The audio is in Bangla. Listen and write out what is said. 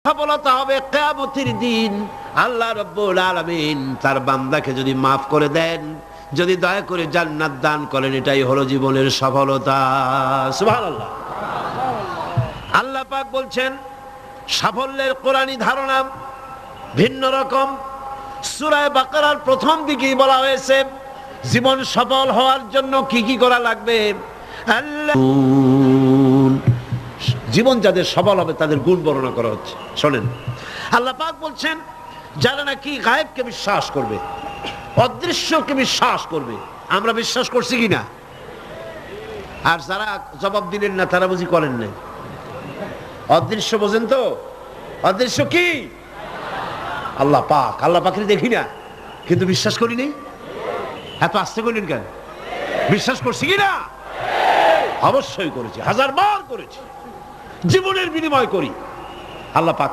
সফলতা হবে কিয়ামতের দিন। আল্লাহ রাব্বুল আলামিন তার বান্দাকে যদি মাফ করে দেন, যদি দয়া করে জান্নাত দান করেন, এটাই হলো জীবনের সফলতা। সুবহানাল্লাহ। আল্লাহ পাক বলছেন সাফল্যের কোরআনী ধারণা ভিন্ন রকম। সূরা বাকারার প্রথম দিকেই বলা হয়েছে জীবন সফল হওয়ার জন্য কি কি করা লাগবে। আল্লাহ জীবন যাদের সফল হবে তাদের গুণ বর্ণনা করা হচ্ছে। শোনেন, আল্লাহ পাক বলছেন যারা নাকি গায়েবকে বিশ্বাস করবে, অদৃশ্যকে বিশ্বাস করবে। আমরা বিশ্বাস করছি কিনা? আর যারা জবাব দিলেন না তারা বুঝি করেন নাই। অদৃশ্য বোঝেন তো? অদৃশ্য কি? আল্লাহ পাক। আল্লাহ পাকের দেখি না কিন্তু বিশ্বাস করি নেই। এত আস্তে করলেন কেন? বিশ্বাস করছি কিনা? অবশ্যই করেছি, 1000 বার করেছি, জীবনের বিনিময় করি। আল্লাহ পাক